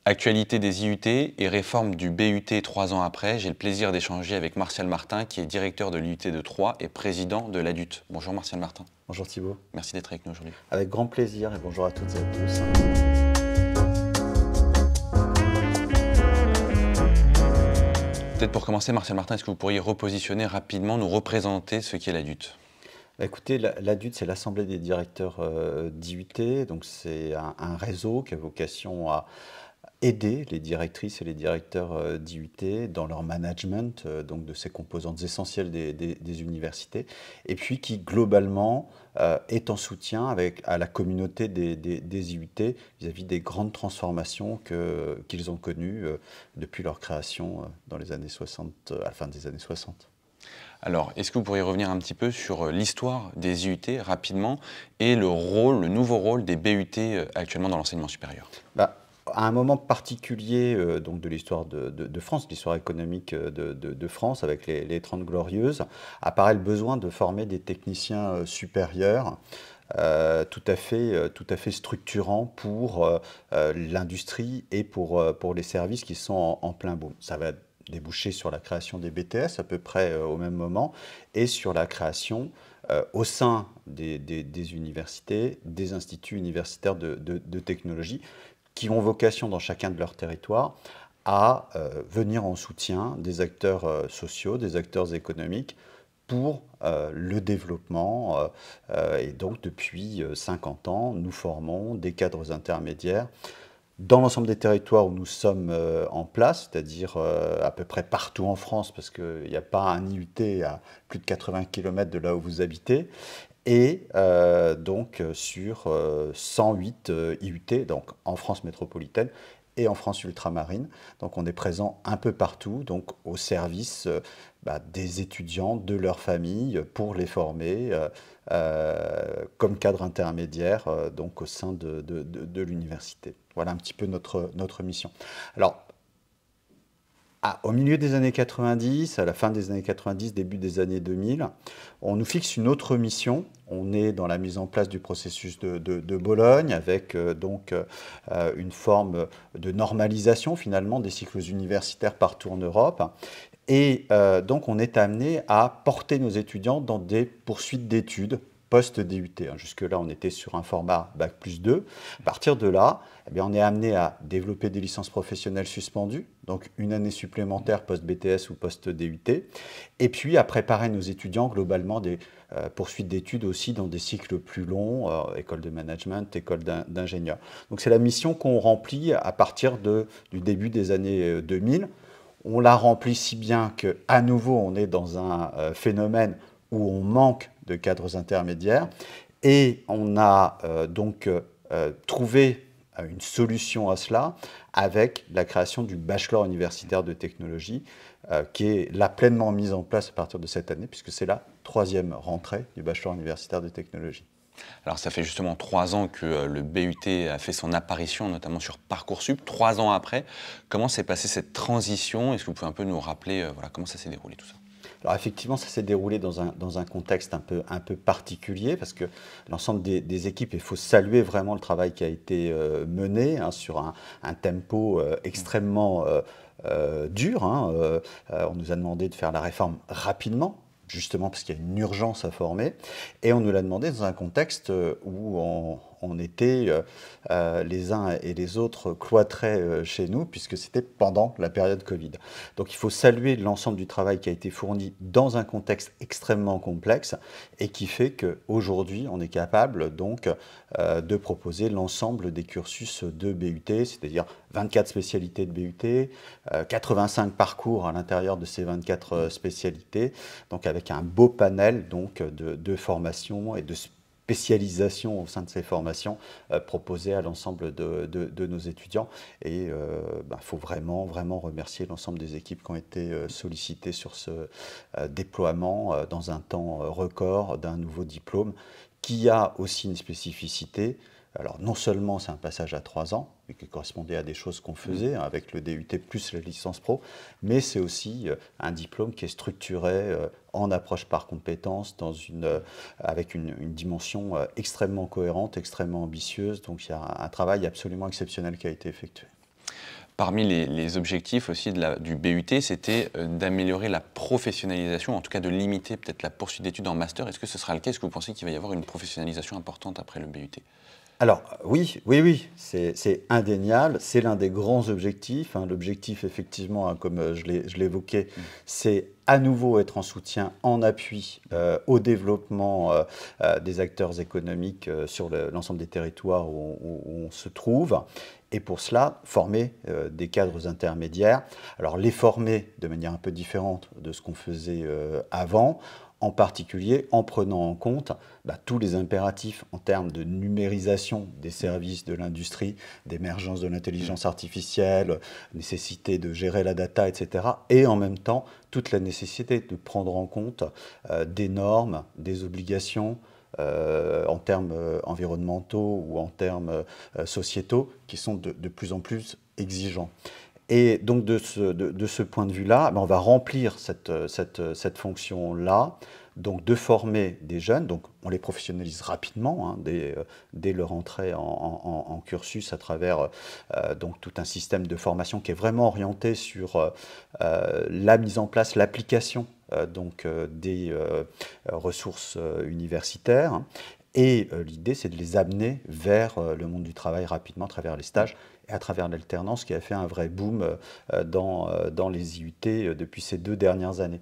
Actualité des IUT et réforme du BUT 3 ans après, j'ai le plaisir d'échanger avec Martial Martin, qui est directeur de l'IUT de Troyes et président de l'ADUT. Bonjour Martial Martin. Bonjour Thibault. Merci d'être avec nous aujourd'hui. Avec grand plaisir et bonjour à toutes et à tous. Peut-être pour commencer, Martial Martin, est-ce que vous pourriez repositionner rapidement, nous représenter ce qu'est l'ADUT? Écoutez, l'ADUT, c'est l'Assemblée des directeurs d'IUT, donc c'est un réseau qui a vocation à aider les directrices et les directeurs d'IUT dans leur management, donc de ces composantes essentielles des universités, et puis qui globalement est en soutien à la communauté des IUT vis-à-vis des grandes transformations qu'ils ont connues depuis leur création dans les années 60, à la fin des années 60. Alors, est-ce que vous pourriez revenir un petit peu sur l'histoire des IUT rapidement et le rôle, le nouveau rôle des BUT actuellement dans l'enseignement supérieur? À un moment particulier donc de l'histoire de France, l'histoire économique de France, avec les 30 Glorieuses, apparaît le besoin de former des techniciens supérieurs tout à fait structurants pour l'industrie et pour les services qui sont en plein boom. Ça va déboucher sur la création des BTS à peu près au même moment et sur la création au sein des universités, des instituts universitaires de technologie qui ont vocation dans chacun de leurs territoires à venir en soutien des acteurs sociaux, des acteurs économiques pour le développement. Et donc depuis 50 ans, nous formons des cadres intermédiaires dans l'ensemble des territoires où nous sommes en place, c'est-à-dire à peu près partout en France, parce qu'il n'y a pas un IUT à plus de 80 km de là où vous habitez, et donc sur 108 IUT, donc en France métropolitaine et en France ultramarine. Donc on est présent un peu partout, donc au service des étudiants, de leurs familles, pour les former comme cadre intermédiaire donc au sein de l'université. Voilà un petit peu notre mission. Alors, au milieu des années 90, à la fin des années 90, début des années 2000, on nous fixe une autre mission. On est dans la mise en place du processus de Bologne avec donc une forme de normalisation finalement des cycles universitaires partout en Europe. Et donc on est amené à porter nos étudiants dans des poursuites d'études post-DUT. Jusque-là, on était sur un format Bac+2. À partir de là, eh bien, on est amené à développer des licences professionnelles suspendues, donc une année supplémentaire post-BTS ou post-DUT, et puis à préparer nos étudiants globalement des poursuites d'études aussi dans des cycles plus longs, école de management, école d'ingénieur. Donc c'est la mission qu'on remplit à partir du début des années 2000. On la remplit si bien qu'à nouveau, on est dans un phénomène où on manque de cadres intermédiaires et on a donc trouvé une solution à cela avec la création du bachelor universitaire de technologie qui est là pleinement mise en place à partir de cette année puisque c'est la 3e rentrée du bachelor universitaire de technologie. Alors ça fait justement 3 ans que le BUT a fait son apparition, notamment sur Parcoursup. 3 ans après, comment s'est passée cette transition? Est-ce que vous pouvez un peu nous rappeler voilà, comment ça s'est déroulé tout ça? Alors effectivement, ça s'est déroulé dans un contexte un peu particulier parce que l'ensemble des équipes, il faut saluer vraiment le travail qui a été mené sur un tempo extrêmement dur. On nous a demandé de faire la réforme rapidement, justement parce qu'il y a une urgence à former, et on nous l'a demandé dans un contexte où on était les uns et les autres cloîtrés chez nous, puisque c'était pendant la période Covid. Donc il faut saluer l'ensemble du travail qui a été fourni dans un contexte extrêmement complexe, et qui fait qu'aujourd'hui, on est capable donc de proposer l'ensemble des cursus de BUT, c'est-à-dire 24 spécialités de BUT, 85 parcours à l'intérieur de ces 24 spécialités, donc avec un beau panel donc, de formations et de spécialisation au sein de ces formations proposées à l'ensemble de nos étudiants. Et il faut vraiment remercier l'ensemble des équipes qui ont été sollicitées sur ce déploiement dans un temps record d'un nouveau diplôme qui a aussi une spécificité. Alors non seulement c'est un passage à 3 ans, et qui correspondait à des choses qu'on faisait avec le DUT plus la licence pro, mais c'est aussi un diplôme qui est structuré en approche par compétences, avec une dimension extrêmement cohérente, extrêmement ambitieuse. Donc il y a un travail absolument exceptionnel qui a été effectué. Parmi les objectifs aussi du BUT, c'était d'améliorer la professionnalisation, en tout cas de limiter peut-être la poursuite d'études en master. Est-ce que ce sera le cas? Est-ce que vous pensez qu'il va y avoir une professionnalisation importante après le BUT? Alors oui, c'est indéniable, c'est l'un des grands objectifs, hein. L'objectif effectivement, hein, comme je l'évoquais, c'est à nouveau être en soutien, en appui au développement des acteurs économiques sur l'ensemble des territoires où on se trouve. Et pour cela, former des cadres intermédiaires. Alors les former de manière un peu différente de ce qu'on faisait avant, en particulier en prenant en compte tous les impératifs en termes de numérisation des services de l'industrie, d'émergence de l'intelligence artificielle, nécessité de gérer la data, etc. Et en même temps, toute la nécessité de prendre en compte des normes, des obligations, en termes environnementaux ou en termes sociétaux, qui sont de plus en plus exigeants. Et donc de ce point de vue-là, on va remplir cette fonction-là, donc de former des jeunes, donc on les professionnalise rapidement, hein, dès leur entrée en cursus à travers donc tout un système de formation qui est vraiment orienté sur la mise en place, l'application donc des ressources universitaires. Et l'idée, c'est de les amener vers le monde du travail rapidement à travers les stages et à travers l'alternance qui a fait un vrai boom dans les IUT depuis ces 2 dernières années.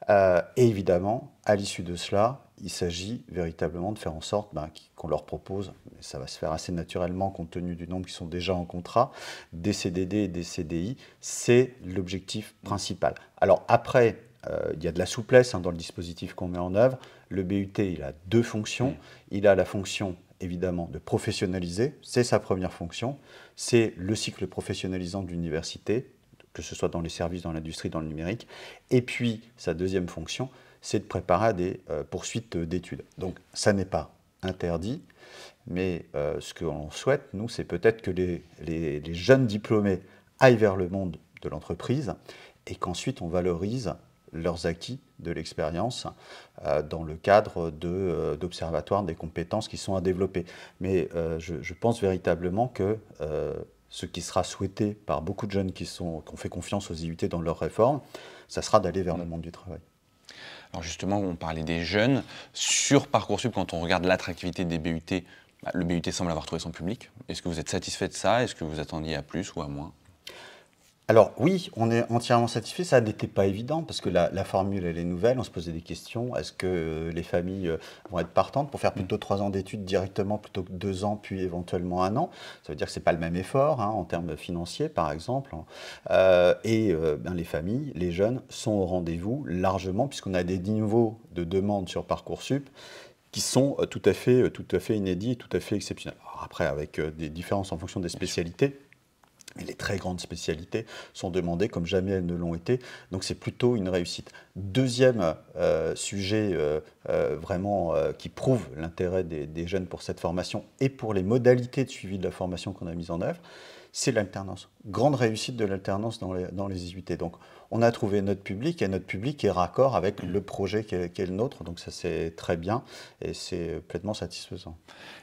Et évidemment, à l'issue de cela, il s'agit véritablement de faire en sorte qu'on leur propose, mais ça va se faire assez naturellement compte tenu du nombre qui sont déjà en contrat, des CDD et des CDI, c'est l'objectif principal. Alors après, il y a de la souplesse dans le dispositif qu'on met en œuvre. Le BUT, il a 2 fonctions. Il a la fonction, évidemment, de professionnaliser. C'est sa première fonction. C'est le cycle professionnalisant de l'université, que ce soit dans les services, dans l'industrie, dans le numérique. Et puis, sa deuxième fonction, c'est de préparer à des poursuites d'études. Donc, ça n'est pas interdit. Mais ce que l'on souhaite, nous, c'est peut-être que les jeunes diplômés aillent vers le monde de l'entreprise et qu'ensuite on valorise leurs acquis de l'expérience dans le cadre d'observatoires des compétences qui sont à développer. Mais je pense véritablement que ce qui sera souhaité par beaucoup de jeunes qui ont fait confiance aux IUT dans leur réforme, ça sera d'aller vers le monde du travail. Alors justement, on parlait des jeunes. Sur Parcoursup, quand on regarde l'attractivité des BUT, le BUT semble avoir trouvé son public. Est-ce que vous êtes satisfait de ça? Est-ce que vous attendiez à plus ou à moins? Alors oui, on est entièrement satisfait. Ça n'était pas évident parce que la formule, elle est nouvelle. On se posait des questions. Est-ce que les familles vont être partantes pour faire plutôt 3 ans d'études directement plutôt que 2 ans, puis éventuellement 1 an? Ça veut dire que ce n'est pas le même effort en termes financiers, par exemple. Les familles, les jeunes sont au rendez-vous largement puisqu'on a des niveaux de demande sur Parcoursup qui sont tout à fait inédits et tout à fait exceptionnels. Alors après, avec des différences en fonction des spécialités. Mais les très grandes spécialités sont demandées comme jamais elles ne l'ont été. Donc c'est plutôt une réussite. Deuxième sujet vraiment qui prouve l'intérêt des jeunes pour cette formation et pour les modalités de suivi de la formation qu'on a mise en œuvre, c'est l'alternance. Grande réussite de l'alternance dans les IUT. Donc on a trouvé notre public et notre public est raccord avec le projet qui est le nôtre. Donc ça c'est très bien et c'est pleinement satisfaisant.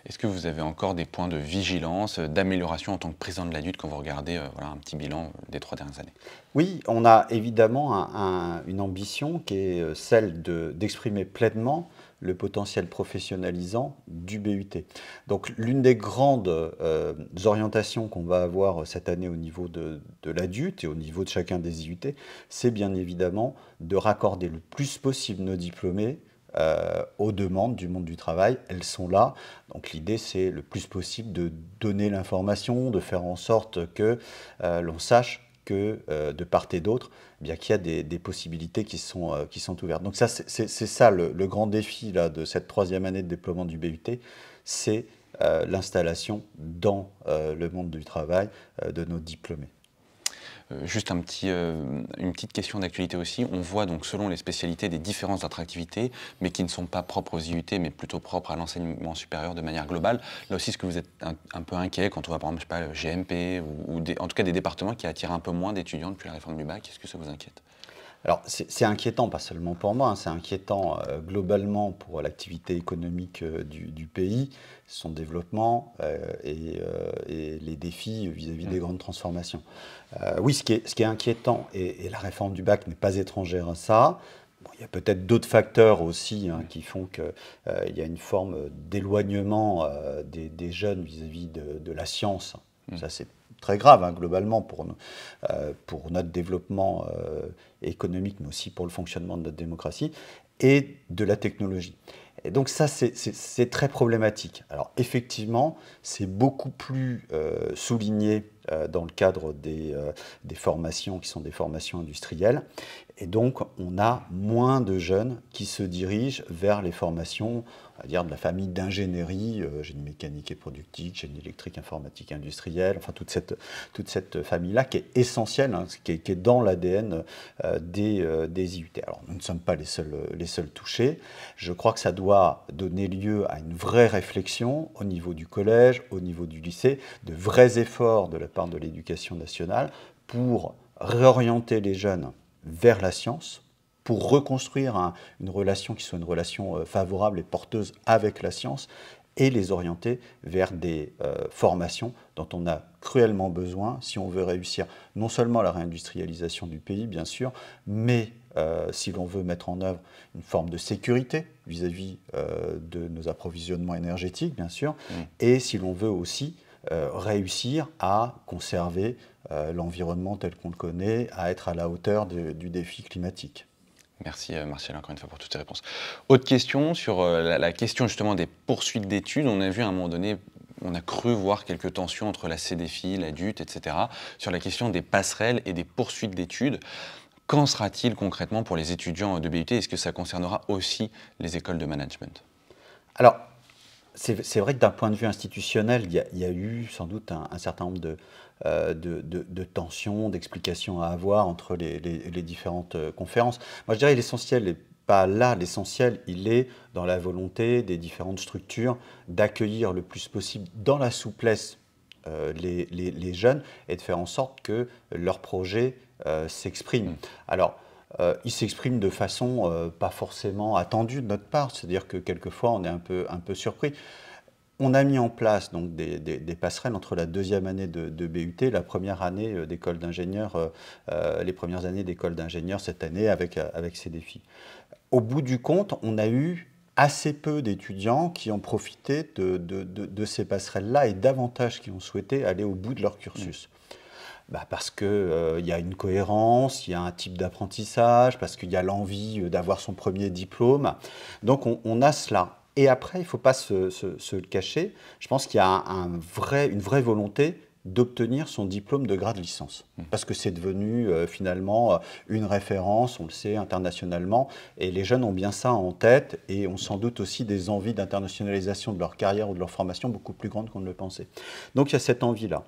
Est-ce que vous avez encore des points de vigilance, d'amélioration en tant que président de l'ADUT quand vous regardez un petit bilan des 3 dernières années? Oui, on a évidemment une ambition qui est celle d'exprimer pleinement le potentiel professionnalisant du BUT. Donc l'une des grandes orientations qu'on va avoir cette année au niveau de l'ADUT et au niveau de chacun des IUT, c'est bien évidemment de raccorder le plus possible nos diplômés aux demandes du monde du travail. Elles sont là. Donc l'idée, c'est le plus possible de donner l'information, de faire en sorte que l'on sache que de part et d'autre, qu'il y a des possibilités qui sont ouvertes. Donc ça, c'est ça le grand défi là, de cette 3e année de déploiement du BUT, c'est l'installation dans le monde du travail de nos diplômés. Juste une petite question d'actualité aussi. On voit donc selon les spécialités des différences d'attractivité, mais qui ne sont pas propres aux IUT, mais plutôt propres à l'enseignement supérieur de manière globale. Là aussi, est-ce que vous êtes un peu inquiet quand on va par exemple, je sais pas, GMP, en tout cas des départements qui attirent un peu moins d'étudiants depuis la réforme du bac? Est-ce que ça vous inquiète? Alors, c'est inquiétant, pas seulement pour moi, hein, c'est inquiétant globalement pour l'activité économique du pays, son développement et les défis vis-à-vis des grandes transformations. Oui, ce qui est inquiétant, et la réforme du bac n'est pas étrangère à ça. Bon, il y a peut-être d'autres facteurs aussi hein, qui font qu'il y a une forme d'éloignement des jeunes vis-à-vis de la science. Ça, c'est très grave, hein, globalement, pour notre développement économique, mais aussi pour le fonctionnement de notre démocratie, et de la technologie. Et donc ça, c'est très problématique. Alors effectivement, c'est beaucoup plus souligné dans le cadre des formations qui sont des formations industrielles. Et donc, on a moins de jeunes qui se dirigent vers les formations, on va dire, de la famille d'ingénierie, génie mécanique et productique, génie électrique, informatique industrielle, enfin toute cette famille-là qui est essentielle, hein, qui est dans l'ADN des IUT. Alors, nous ne sommes pas les seuls touchés. Je crois que ça doit donner lieu à une vraie réflexion au niveau du collège, au niveau du lycée, de vrais efforts de la part de l'éducation nationale pour réorienter les jeunes vers la science, pour reconstruire une relation qui soit une relation favorable et porteuse avec la science, et les orienter vers des formations dont on a cruellement besoin si on veut réussir non seulement la réindustrialisation du pays, bien sûr, mais si l'on veut mettre en œuvre une forme de sécurité vis-à-vis de nos approvisionnements énergétiques, bien sûr, et si l'on veut aussi réussir à conserver l'environnement tel qu'on le connaît, à être à la hauteur du défi climatique. Merci Martial encore une fois pour toutes ces réponses. Autre question sur la question justement des poursuites d'études. On a vu à un moment donné, on a cru voir quelques tensions entre la CDFI, la DUT, etc. sur la question des passerelles et des poursuites d'études. Qu'en sera-t-il concrètement pour les étudiants de BUT? Est-ce que ça concernera aussi les écoles de management? Alors, c'est vrai que d'un point de vue institutionnel, il y a eu sans doute un certain nombre de tensions, d'explications à avoir entre les différentes conférences. Moi, je dirais que l'essentiel n'est pas là. L'essentiel, il est dans la volonté des différentes structures d'accueillir le plus possible dans la souplesse les jeunes et de faire en sorte que leurs projets s'expriment. Alors, il s'exprime de façon pas forcément attendue de notre part, c'est-à-dire que quelquefois on est un peu surpris. On a mis en place donc des passerelles entre la deuxième année de BUT, la première année d'école d'ingénieur, les premières années d'école d'ingénieur cette année avec ces défis. Au bout du compte, on a eu assez peu d'étudiants qui ont profité de ces passerelles-là et davantage qui ont souhaité aller au bout de leur cursus. Bah parce qu'il y a une cohérence, il y a un type d'apprentissage, parce qu'il y a l'envie d'avoir son premier diplôme. Donc on a cela. Et après, il ne faut pas se le cacher, je pense qu'il y a une vraie volonté d'obtenir son diplôme de grade licence. Parce que c'est devenu finalement une référence, on le sait, internationalement. Et les jeunes ont bien ça en tête et ont sans doute aussi des envies d'internationalisation de leur carrière ou de leur formation beaucoup plus grandes qu'on ne le pensait. Donc il y a cette envie-là.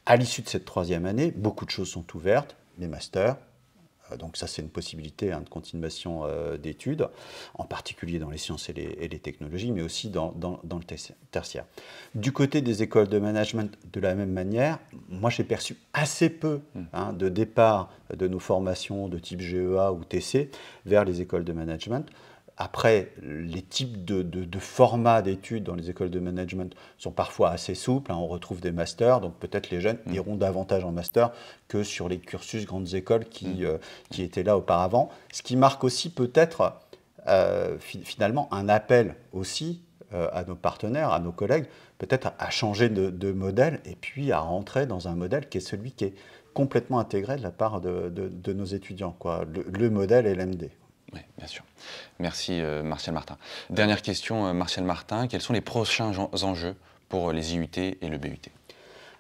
À l'issue de cette troisième année, beaucoup de choses sont ouvertes, les masters. Donc ça, c'est une possibilité de continuation d'études, en particulier dans les sciences et les technologies, mais aussi dans le tertiaire. Du côté des écoles de management, de la même manière, moi j'ai perçu assez peu de départ de nos formations de type GEA ou TC vers les écoles de management. Après, les types de formats d'études dans les écoles de management sont parfois assez souples. On retrouve des masters, donc peut-être les jeunes iront davantage en master que sur les cursus grandes écoles qui étaient là auparavant. Ce qui marque aussi peut-être finalement un appel aussi à nos partenaires, à nos collègues, peut-être à changer de modèle et puis à rentrer dans un modèle qui est celui qui est complètement intégré de la part de nos étudiants, quoi. Le modèle LMD. Oui, bien sûr. Merci Martial Martin. Dernière question, Martial Martin, quels sont les prochains enjeux pour les IUT et le BUT?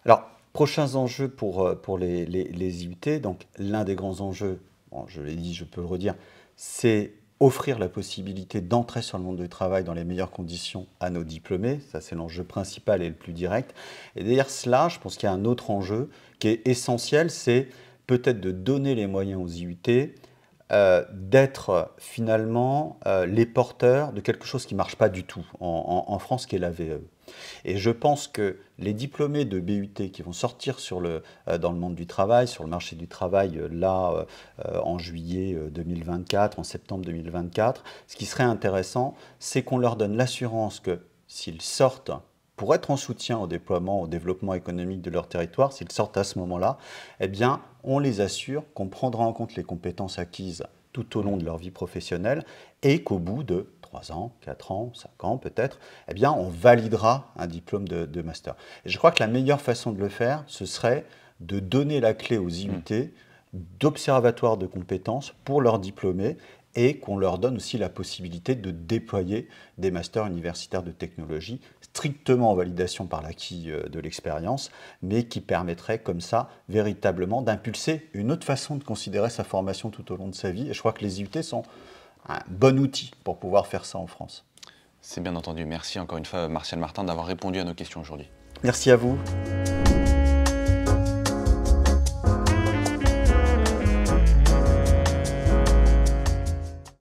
Alors, prochains enjeux pour les IUT, donc l'un des grands enjeux, bon, je l'ai dit, je peux le redire, c'est offrir la possibilité d'entrer sur le monde du travail dans les meilleures conditions à nos diplômés. Ça, c'est l'enjeu principal et le plus direct. Et derrière cela, je pense qu'il y a un autre enjeu qui est essentiel, c'est peut-être de donner les moyens aux IUT d'être finalement les porteurs de quelque chose qui ne marche pas du tout en France, qui est la VAE. Et je pense que les diplômés de BUT qui vont sortir dans le monde du travail, sur le marché du travail, en juillet 2024, en septembre 2024, ce qui serait intéressant, c'est qu'on leur donne l'assurance que s'ils sortent pour être en soutien au déploiement, au développement économique de leur territoire, s'ils sortent à ce moment-là, eh bien, on les assure qu'on prendra en compte les compétences acquises tout au long de leur vie professionnelle et qu'au bout de 3 ans, 4 ans, 5 ans peut-être, eh bien, on validera un diplôme de master. Et je crois que la meilleure façon de le faire, ce serait de donner la clé aux IUT d'observatoires de compétences pour leurs diplômés et qu'on leur donne aussi la possibilité de déployer des masters universitaires de technologie strictement en validation par l'acquis de l'expérience, mais qui permettrait comme ça véritablement d'impulser une autre façon de considérer sa formation tout au long de sa vie. Et je crois que les IUT sont un bon outil pour pouvoir faire ça en France. C'est bien entendu. Merci encore une fois, Martial Martin, d'avoir répondu à nos questions aujourd'hui. Merci à vous.